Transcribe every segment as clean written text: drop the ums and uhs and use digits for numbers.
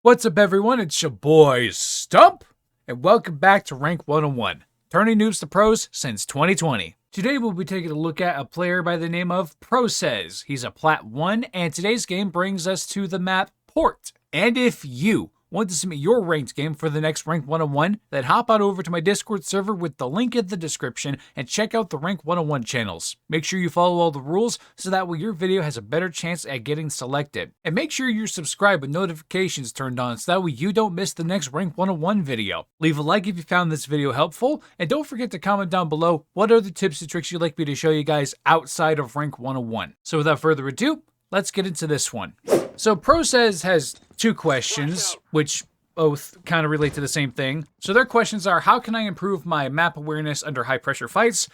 What's up, everyone? It's your boy Stump, and welcome back to Rank 101, turning noobs to pros since 2020. Today we'll be taking a look at a player by the name of Procez. He's a Plat 1, and today's game brings us to the map Port. And if you want to submit your ranked game for the next Rank 101, then hop on over to my Discord server with the link in the description and check out the Rank 101 channels. Make sure you follow all the rules so that way your video has a better chance at getting selected. And make sure you're subscribed with notifications turned on so that way you don't miss the next Rank 101 video. Leave a like if you found this video helpful, and don't forget to comment down below what other tips and tricks you'd like me to show you guys outside of Rank 101. So without further ado, let's get into this one. So Procez has two questions, which both kind of relate to the same thing. So their questions are, how can I improve my map awareness under high pressure fights?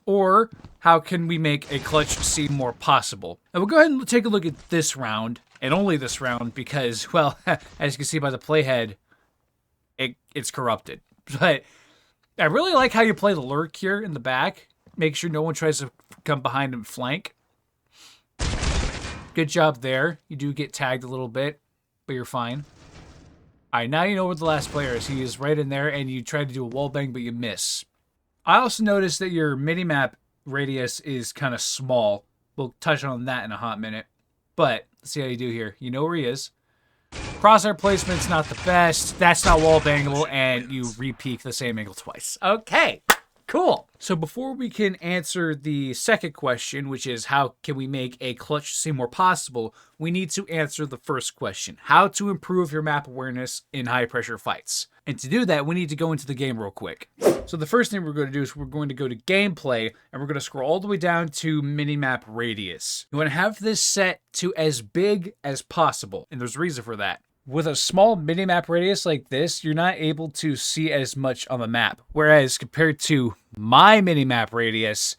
Or how can we make a clutch seem more possible? And we'll go ahead and take a look at this round, and only this round, because, well, as you can see by the playhead, it's corrupted. But I really like how you play the lurk here in the back. Make sure no one tries to come behind and flank. Good job there. You do get tagged a little bit, but you're fine. All right, now you know where the last player is. He is right in there, and you try to do a wall bang, but you miss. I also noticed that your minimap radius is kind of small. We'll touch on that in a hot minute. But let's see how you do here. You know where he is. Crosshair placement's not the best. That's not wall bangable, and you re-peek the same angle twice. Okay. Cool. So before we can answer the second question, which is how can we make a clutch seem more possible, we need to answer the first question, how to improve your map awareness in high pressure fights. And to do that, we need to go into the game real quick. So the first thing we're going to do is we're going to go to gameplay, and we're going to scroll all the way down to minimap radius. You want to have this set to as big as possible, and there's a reason for that. With a small minimap radius like this, you're not able to see as much on the map. Whereas compared to my minimap radius,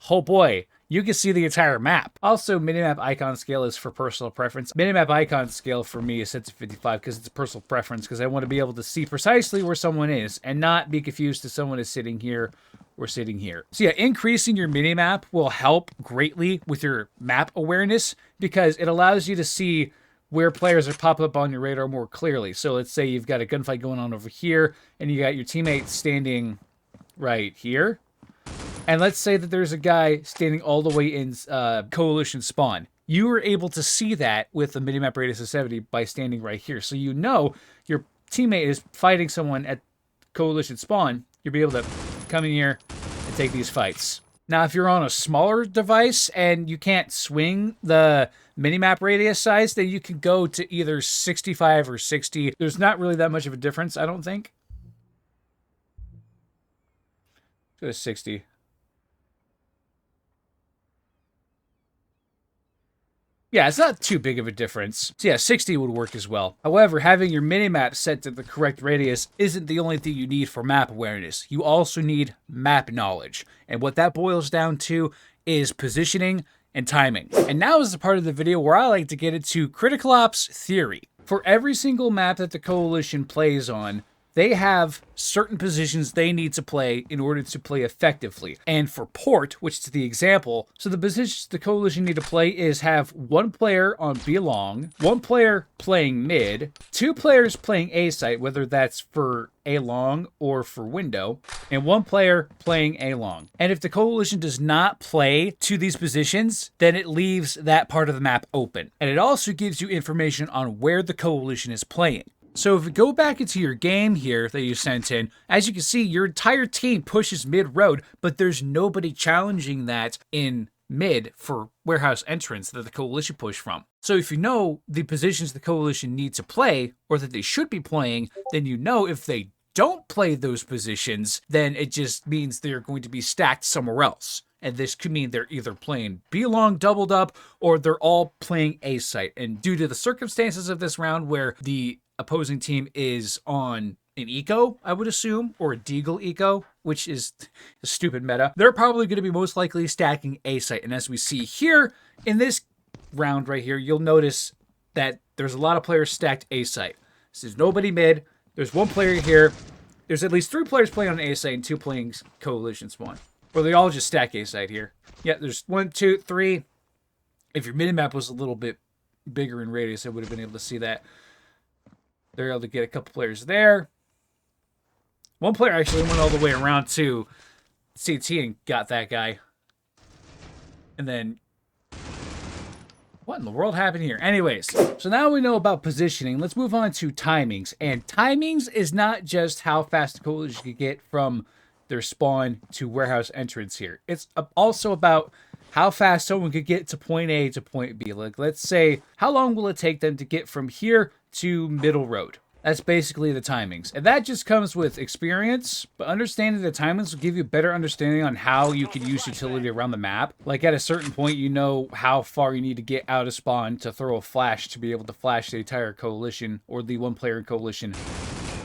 oh boy, you can see the entire map. Also, minimap icon scale is for personal preference. Minimap icon scale for me is set to 55 because it's a personal preference, because I want to be able to see precisely where someone is and not be confused if someone is sitting here or sitting here. So yeah, increasing your minimap will help greatly with your map awareness because it allows you to see where players are popping up on your radar more clearly. So let's say you've got a gunfight going on over here, and you got your teammate standing right here. And let's say that there's a guy standing all the way in Coalition spawn. You were able to see that with a minimap radius of 70 by standing right here. So you know your teammate is fighting someone at Coalition spawn. You'll be able to come in here and take these fights. Now, if you're on a smaller device and you can't swing the minimap radius size, then you can go to either 65 or 60. There's not really that much of a difference, I don't think. Go to 60. Yeah, it's not too big of a difference. So yeah, 60 would work as well. However, having your minimap set to the correct radius isn't the only thing you need for map awareness. You also need map knowledge. And what that boils down to is positioning and timing. And now is the part of the video where I like to get into critical ops theory. For every single map that the Coalition plays on, they have certain positions they need to play in order to play effectively. And for Port, which is the example, so the positions the Coalition need to play is have one player on B long, one player playing mid, two players playing A site, whether that's for A long or for window, and one player playing A long. And if the Coalition does not play to these positions, then it leaves that part of the map open. And it also gives you information on where the Coalition is playing. So if we go back into your game here that you sent in, as you can see, your entire team pushes mid-road, but there's nobody challenging that in mid for warehouse entrance that the Coalition push from. So if you know the positions the Coalition need to play, or that they should be playing, then you know if they don't play those positions, then it just means they're going to be stacked somewhere else. And this could mean they're either playing B-long doubled up, or they're all playing A-site. And due to the circumstances of this round where the opposing team is on an eco, I would assume, or a deagle eco, which is a stupid meta, they're probably going to be most likely stacking A-site. And as we see here in this round right here, you'll notice that there's a lot of players stacked A-site. So there's nobody mid. There's one player here. There's at least 3 players playing on A-site and 2 playing Coalition spawn. Or they all just stack A-site here. Yeah, there's 1, 2, 3. If your minimap was a little bit bigger in radius, I would have been able to see that. They're able to get a couple players there. One player actually went all the way around to CT and got that guy. And then, what in the world happened here? Anyways, so now we know about positioning. Let's move on to timings. And timings is not just how fast the coalition can get from their spawn to warehouse entrance here. It's also about how fast someone could get to point A to point B. Like, let's say, how long will it take them to get from here to middle road? That's basically the timings. And that just comes with experience, but understanding the timings will give you a better understanding on how you can use utility around the map. Like at a certain point, you know how far you need to get out of spawn to throw a flash to be able to flash the entire coalition or the one player in coalition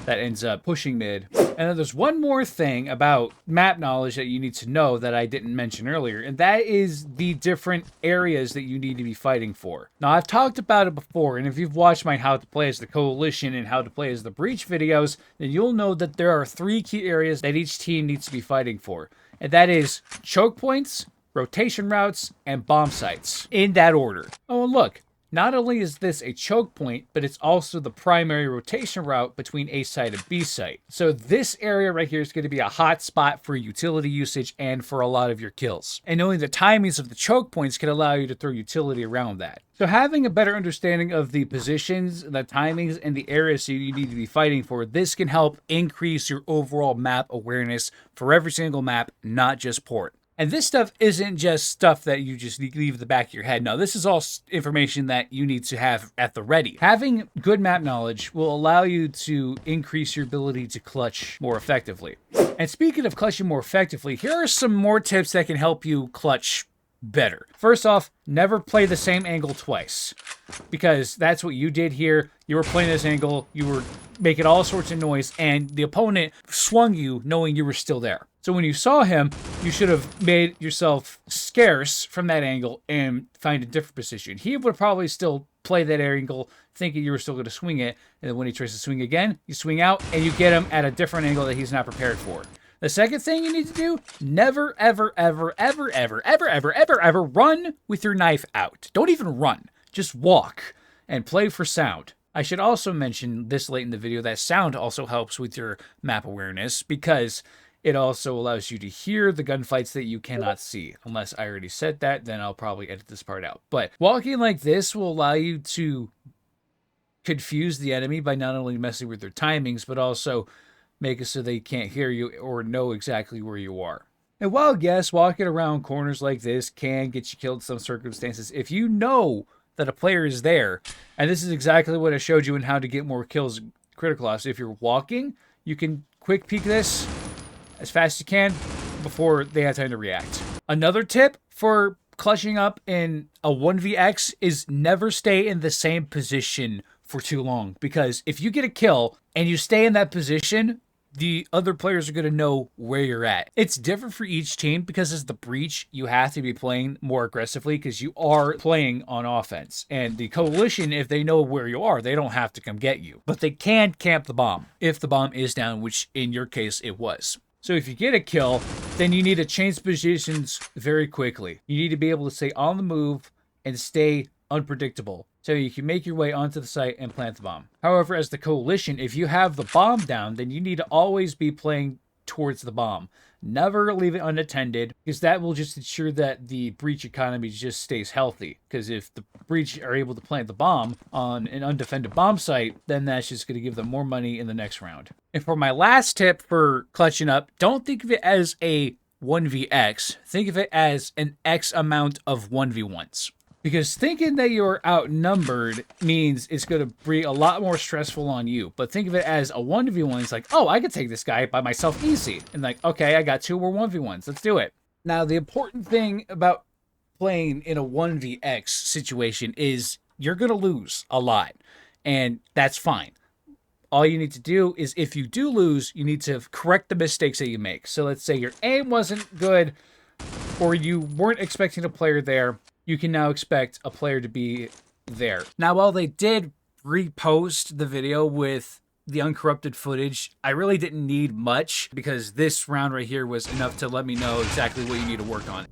that ends up pushing mid. And then there's one more thing about map knowledge that you need to know that I didn't mention earlier, and that is the different areas that you need to be fighting for. Now, I've talked about it before, and if you've watched my How to Play as the Coalition and How to Play as the Breach videos, then you'll know that there are 3 key areas that each team needs to be fighting for. And that is choke points, rotation routes, and bomb sites. In that order. Oh, and look. Not only is this a choke point, but it's also the primary rotation route between A site and B site. So this area right here is going to be a hot spot for utility usage and for a lot of your kills. And knowing the timings of the choke points can allow you to throw utility around that. So having a better understanding of the positions, the timings, and the areas you need to be fighting for, this can help increase your overall map awareness for every single map, not just port. And this stuff isn't just stuff that you just leave at the back of your head. No, this is all information that you need to have at the ready. Having good map knowledge will allow you to increase your ability to clutch more effectively. And speaking of clutching more effectively, here are some more tips that can help you clutch better. First off, never play the same angle twice, because that's what you did here. You were playing this angle, you were making all sorts of noise, and the opponent swung you knowing you were still there. So when you saw him, you should have made yourself scarce from that angle and find a different position. He would probably still play that angle thinking you were still going to swing it, and then when he tries to swing again, you swing out and you get him at a different angle that he's not prepared for. The second thing you need to do, never, ever, ever, ever, ever, ever, ever, ever, ever run with your knife out. Don't even run. Just walk and play for sound. I should also mention this late in the video that sound also helps with your map awareness because it also allows you to hear the gunfights that you cannot see. Unless I already said that, then I'll probably edit this part out. But walking like this will allow you to confuse the enemy by not only messing with their timings, but also make it so they can't hear you or know exactly where you are. And while, yes, walking around corners like this can get you killed in some circumstances, if you know that a player is there, and this is exactly what I showed you in how to get more kills critical loss. If you're walking, you can quick peek this as fast as you can before they have time to react. Another tip for clutching up in a 1vx is never stay in the same position for too long, because if you get a kill and you stay in that position, the other players are going to know where you're at. It's different for each team because as the breach, you have to be playing more aggressively because you are playing on offense. And the coalition, if they know where you are, they don't have to come get you. But they can camp the bomb if the bomb is down, which in your case it was. So if you get a kill, then you need to change positions very quickly. You need to be able to stay on the move and stay unpredictable, so you can make your way onto the site and plant the bomb. However, as the coalition, if you have the bomb down, then you need to always be playing towards the bomb. Never leave it unattended, because that will just ensure that the breach economy just stays healthy. Because if the breach are able to plant the bomb on an undefended bomb site, then that's just going to give them more money in the next round. And for my last tip for clutching up, don't think of it as a 1vx. Think of it as an X amount of 1v1s. Because thinking that you're outnumbered means it's going to be a lot more stressful on you. But think of it as a 1v1. It's like, oh, I could take this guy by myself easy. And like, okay, I got 2 more 1v1s. Let's do it. Now, the important thing about playing in a 1vx situation is you're going to lose a lot. And that's fine. All you need to do is if you do lose, you need to correct the mistakes that you make. So let's say your aim wasn't good or you weren't expecting a player there. You can now expect a player to be there. Now, while they did repost the video with the uncorrupted footage, I really didn't need much because this round right here was enough to let me know exactly what you need to work on.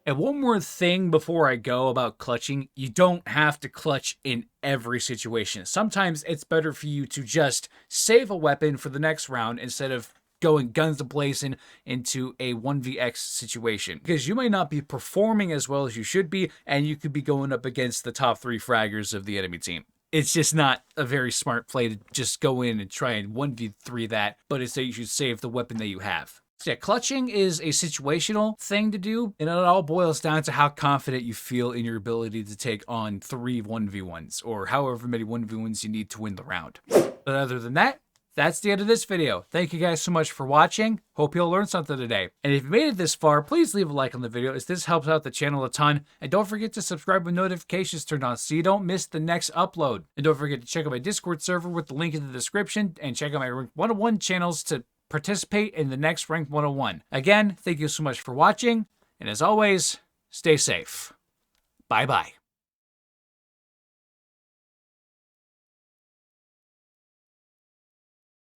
And one more thing before I go about clutching, you don't have to clutch in every situation. Sometimes it's better for you to just save a weapon for the next round instead of going guns a-blazing into a 1vx situation. Because you may not be performing as well as you should be, and you could be going up against the top 3 fraggers of the enemy team. It's just not a very smart play to just go in and try and 1v3 that, but instead you should save the weapon that you have. So yeah, clutching is a situational thing to do, and it all boils down to how confident you feel in your ability to take on 3 1v1s, or however many 1v1s you need to win the round. But other than that, that's the end of this video. Thank you guys so much for watching. Hope you'll learn something today. And if you made it this far, please leave a like on the video, as this helps out the channel a ton. And don't forget to subscribe with notifications turned on so you don't miss the next upload. And don't forget to check out my Discord server with the link in the description, and check out my Rank 101 channels to participate in the next Rank 101. Again, thank you so much for watching, and as always, stay safe. Bye-bye.